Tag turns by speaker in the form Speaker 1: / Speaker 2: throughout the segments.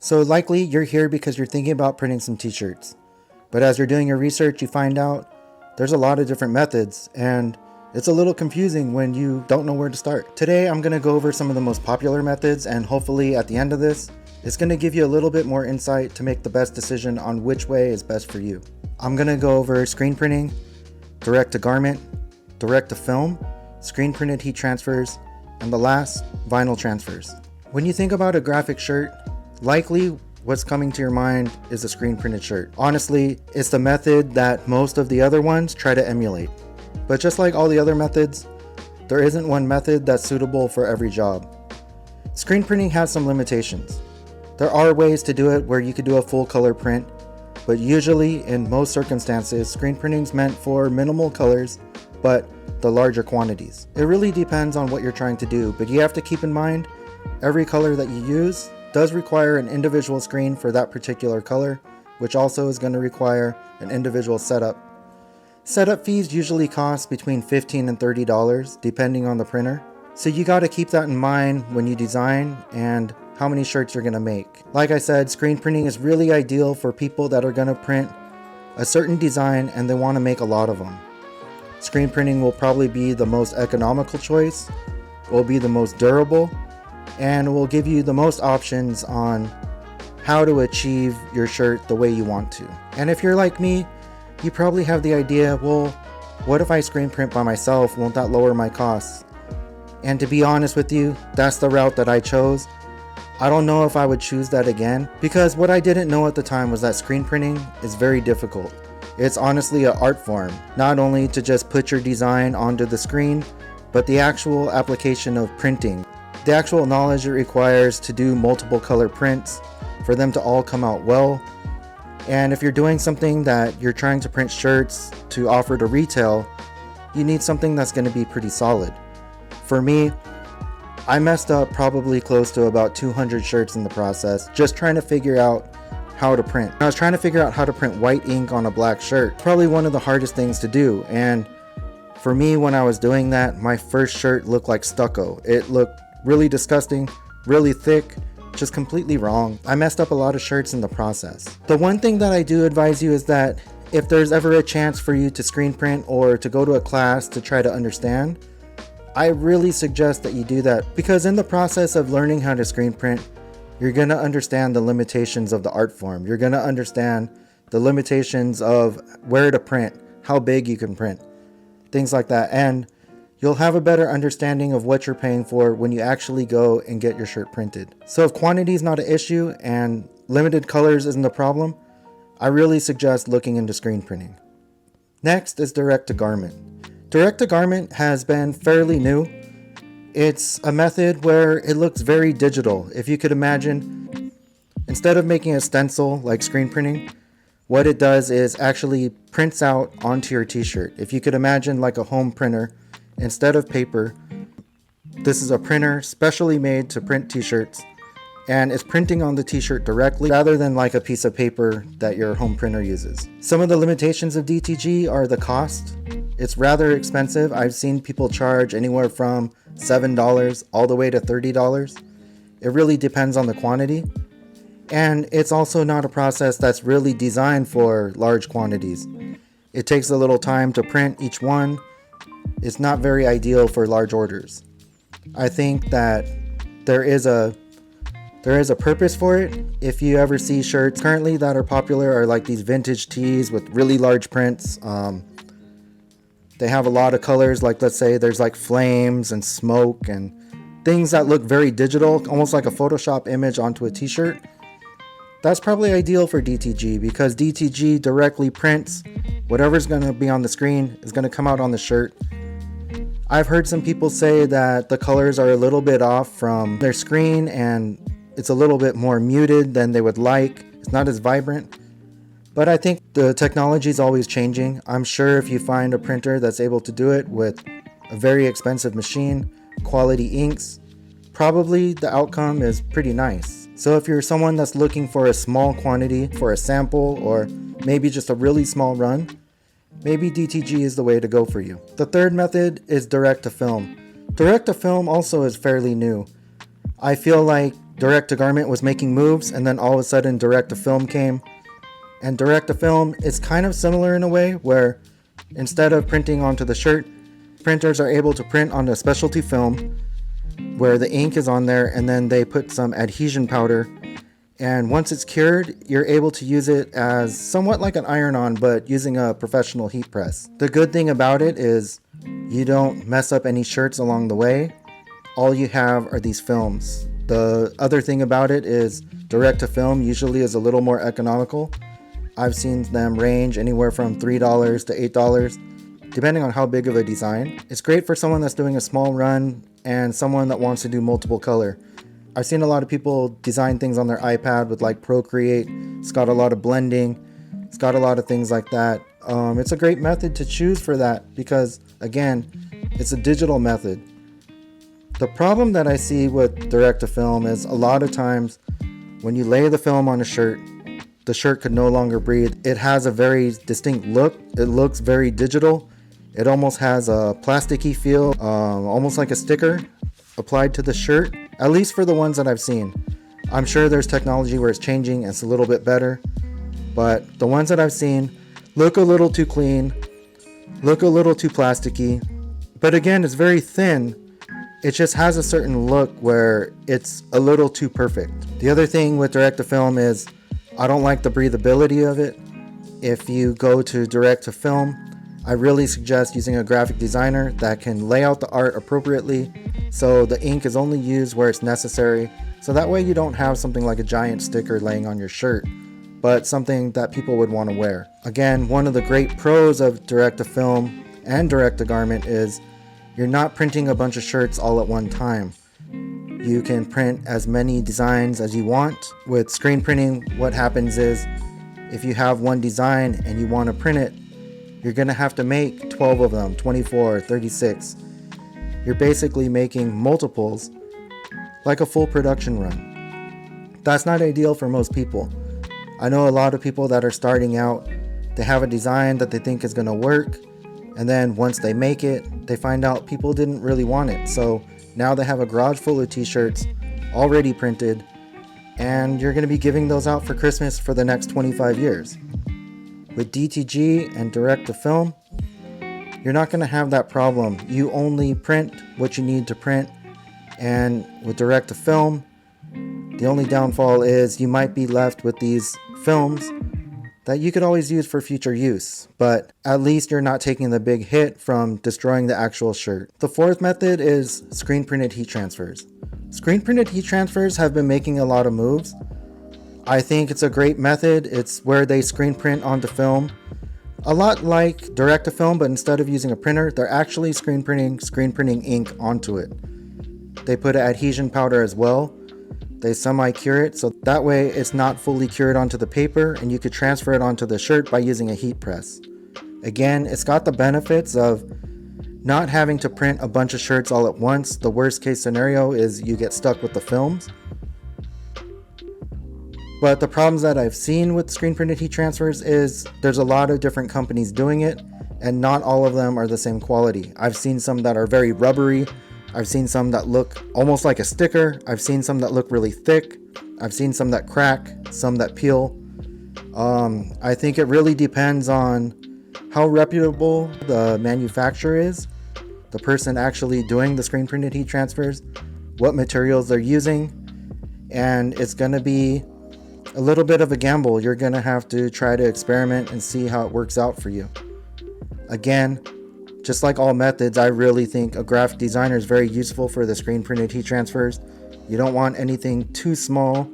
Speaker 1: So likely you're here because you're thinking about printing some t-shirts. But as you're doing your research, you find out there's a lot of different methods, and it's a little confusing when you don't know where to start. Today I'm going to go over some of the most popular methods, and hopefully at the end of this, it's going to give you a little bit more insight to make the best decision on which way is best for you. I'm going to go over screen printing, direct to garment, direct to film, screen printed heat transfers, and the last, vinyl transfers. When you think about a graphic shirt, likely what's coming to your mind is a screen printed shirt. Honestly, it's the method that most of the other ones try to emulate. But just like all the other methods, there isn't one method that's suitable for every job. Screen printing has some limitations. There are ways to do it where you could do a full color print, but usually in most circumstances, screen printing is meant for minimal colors, but the larger quantities. It really depends on what you're trying to do, but you have to keep in mind every color that you use does require an individual screen for that particular color, which also is going to require an individual setup. Setup fees usually cost between $15 and $30 depending on the printer, so you got to keep that in mind when you design and how many shirts you're going to make. Like I said, screen printing is really ideal for people that are going to print a certain design and they want to make a lot of them. Screen printing will probably be the most economical choice, will be the most durable, and will give you the most options on how to achieve your shirt the way you want to. And if you're like me, you probably have the idea, well, what if I screen print by myself? Won't that lower my costs? And to be honest with you, that's the route that I chose. I don't know if I would choose that again, because what I didn't know at the time was that screen printing is very difficult. It's honestly an art form, not only to just put your design onto the screen, but the actual application of printing. The actual knowledge it requires to do multiple color prints, for them to all come out well. And if you're doing something that you're trying to print shirts to offer to retail, you need something that's going to be pretty solid. For me, I messed up probably close to about 200 shirts in the process, just trying to figure out how to print. I was trying to figure out how to print white ink on a black shirt. Probably one of the hardest things to do. And for me, when I was doing that, my first shirt looked like stucco. It looked really disgusting, really thick, just completely wrong. I messed up a lot of shirts in the process. The one thing that I do advise you is that if there's ever a chance for you to screen print or to go to a class to try to understand, I really suggest that you do that, because in the process of learning how to screen print, you're going to understand the limitations of the art form. You're going to understand the limitations of where to print, how big you can print, things like that. And you'll have a better understanding of what you're paying for when you actually go and get your shirt printed. So if quantity is not an issue and limited colors isn't a problem, I really suggest looking into screen printing. Next is direct to garment. Direct to garment has been fairly new. It's a method where it looks very digital. If you could imagine, instead of making a stencil like screen printing, what it does is actually prints out onto your t-shirt. If you could imagine like a home printer, instead of paper, this is a printer specially made to print t-shirts, and it's printing on the t-shirt directly rather than like a piece of paper that your home printer uses. Some of the limitations of DTG are the cost. It's rather expensive. I've seen people charge anywhere from $7 all the way to $30. It really depends on the quantity. And it's also not a process that's really designed for large quantities. It takes a little time to print each one. It's not very ideal for large orders. I think that there is a purpose for it. If you ever see shirts currently that are popular are like these vintage tees with really large prints. They have a lot of colors, like let's say there's like flames and smoke and things that look very digital, almost like a Photoshop image onto a t-shirt. That's probably ideal for DTG, because DTG directly prints whatever's going to be on the screen is going to come out on the shirt. I've heard some people say that the colors are a little bit off from their screen and it's a little bit more muted than they would like. It's not as vibrant. But I think the technology is always changing. I'm sure if you find a printer that's able to do it with a very expensive machine, quality inks, probably the outcome is pretty nice. So if you're someone that's looking for a small quantity for a sample, or maybe just a really small run, maybe DTG is the way to go for you. The third method is direct to film. Direct to film also is fairly new. I feel like direct to garment was making moves, and then all of a sudden direct to film came. And direct to film is kind of similar in a way where instead of printing onto the shirt, printers are able to print on a specialty film where the ink is on there, and then they put some adhesion powder, and once it's cured, you're able to use it as somewhat like an iron-on, but using a professional heat press. The good thing about it is you don't mess up any shirts along the way. All you have are these films. The other thing about it is direct to film usually is a little more economical. I've seen them range anywhere from $3 to $8, depending on how big of a design. It's great for someone that's doing a small run and someone that wants to do multiple color. I've seen a lot of people design things on their iPad with like Procreate. It's got a lot of blending. It's got a lot of things like that. It's a great method to choose for that because, again, it's a digital method. The problem that I see with direct to film is a lot of times when you lay the film on a shirt, the shirt could no longer breathe. It has a very distinct look. It looks very digital. It almost has a plasticky feel, almost like a sticker applied to the shirt, at least for the ones that I've seen. I'm sure there's technology where it's changing and it's a little bit better, but the ones that I've seen look a little too clean, look a little too plasticky, but again, it's very thin. It just has a certain look where it's a little too perfect. The other thing with direct to film is I don't like the breathability of it. If you go to direct to film, I really suggest using a graphic designer that can lay out the art appropriately so the ink is only used where it's necessary, so that way you don't have something like a giant sticker laying on your shirt, but something that people would want to wear. Again, one of the great pros of direct to film and direct to garment is you're not printing a bunch of shirts all at one time. You can print as many designs as you want. With screen printing, what happens is if you have one design and you want to print it, you're going to have to make 12 of them, 24, 36. You're basically making multiples like a full production run. That's not ideal for most people. I know a lot of people that are starting out, they have a design that they think is going to work, and then once they make it, they find out people didn't really want it. So now they have a garage full of t-shirts already printed, and you're going to be giving those out for Christmas for the next 25 years. With DTG and direct to film, you're not going to have that problem. You only print what you need to print, and with direct to film, the only downfall is you might be left with these films that you could always use for future use, but at least you're not taking the big hit from destroying the actual shirt. The fourth method is screen printed heat transfers. Screen printed heat transfers have been making a lot of moves. I think it's a great method. It's where they screen print onto film. A lot like direct to film, but instead of using a printer, they're actually screen printing ink onto it. They put adhesion powder as well. They semi-cure it, so that way it's not fully cured onto the paper, and you could transfer it onto the shirt by using a heat press. Again, it's got the benefits of not having to print a bunch of shirts all at once. The worst case scenario is you get stuck with the films. But the problems that I've seen with screen printed heat transfers is there's a lot of different companies doing it, and not all of them are the same quality. I've seen some that are very rubbery. I've seen some that look almost like a sticker. I've seen some that look really thick. I've seen some that crack, some that peel. I think it really depends on how reputable the manufacturer is, the person actually doing the screen printed heat transfers, what materials they're using, and it's going to be a little bit of a gamble. You're going to have to try to experiment and see how it works out for you. Again, just like all methods, I really think a graphic designer is very useful for the screen printed heat transfers. You don't want anything too small,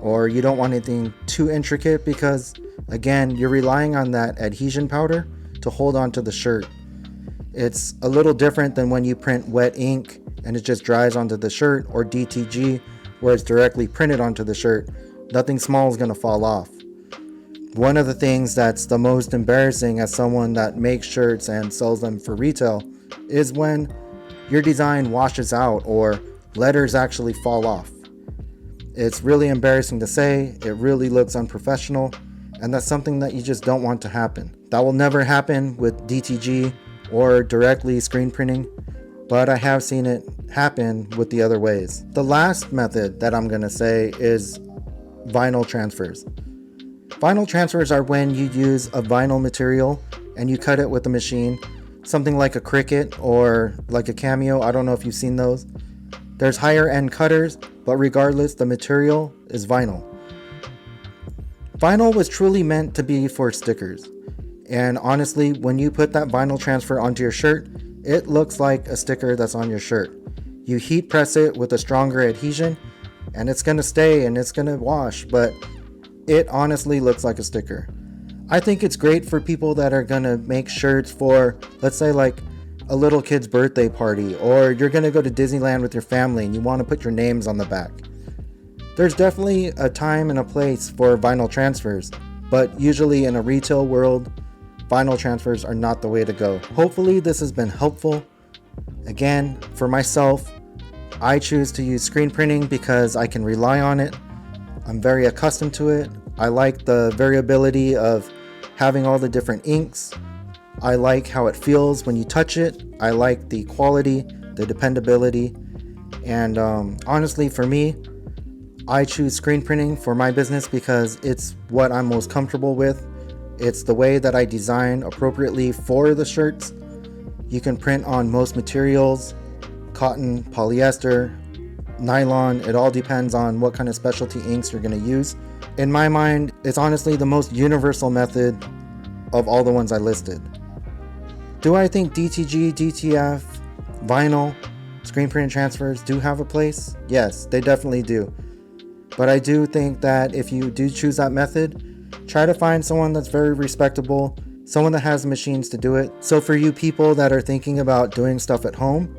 Speaker 1: or you don't want anything too intricate, because again, you're relying on that adhesion powder to hold onto the shirt. It's a little different than when you print wet ink and it just dries onto the shirt, or DTG where it's directly printed onto the shirt. Nothing small is going to fall off. One of the things that's the most embarrassing as someone that makes shirts and sells them for retail is when your design washes out or letters actually fall off. It's really embarrassing to say. It really looks unprofessional, and that's something that you just don't want to happen. That will never happen with DTG or directly screen printing, but I have seen it happen with the other ways. The last method that I'm gonna say is vinyl transfers. Vinyl transfers are when you use a vinyl material and you cut it with a machine, something like a Cricut or like a Cameo. I don't know if you've seen those. There's higher end cutters, but regardless, the material is vinyl. Vinyl was truly meant to be for stickers. And honestly, when you put that vinyl transfer onto your shirt, it looks like a sticker that's on your shirt. You heat press it with a stronger adhesion and it's gonna stay and it's gonna wash, but it honestly looks like a sticker. I think it's great for people that are gonna make shirts for, let's say, like a little kid's birthday party, or you're gonna go to Disneyland with your family and you wanna put your names on the back. There's definitely a time and a place for vinyl transfers, but usually in a retail world, vinyl transfers are not the way to go. Hopefully this has been helpful. Again, for myself, I choose to use screen printing because I can rely on it. I'm very accustomed to it. I like the variability of having all the different inks. I like how it feels when you touch it. I like the quality, the dependability, and honestly, for me, I choose screen printing for my business because it's what I'm most comfortable with. It's the way that I design appropriately for the shirts. You can print on most materials, cotton, polyester, nylon. It all depends on what kind of specialty inks you're going to use. In my mind, it's honestly the most universal method of all the ones I listed. Do I think DTG, DTF, vinyl, screen print transfers do have a place? Yes, they definitely do. But I do think that if you do choose that method, try to find someone that's very respectable, someone that has the machines to do it. So for you people that are thinking about doing stuff at home,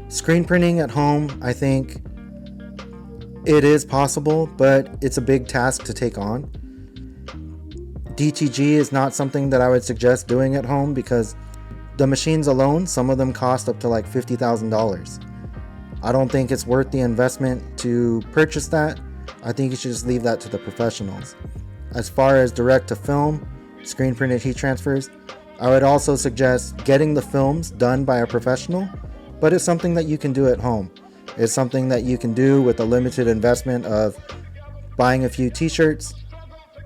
Speaker 1: screen printing at home, I think it is possible, but it's a big task to take on. DTG is not something that I would suggest doing at home because the machines alone, some of them cost up to like $50,000. I don't think it's worth the investment to purchase that. I think you should just leave that to the professionals. As far as direct to film, screen printed heat transfers, I would also suggest getting the films done by a professional, but it's something that you can do at home. It's something that you can do with a limited investment of buying a few t-shirts,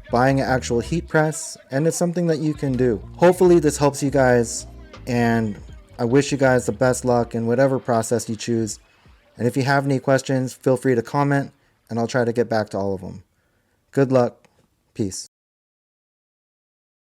Speaker 1: buying an actual heat press, and it's something that you can do. Hopefully this helps you guys, and I wish you guys the best luck in whatever process you choose. And if you have any questions, feel free to comment, and I'll try to get back to all of them. Good luck. Peace.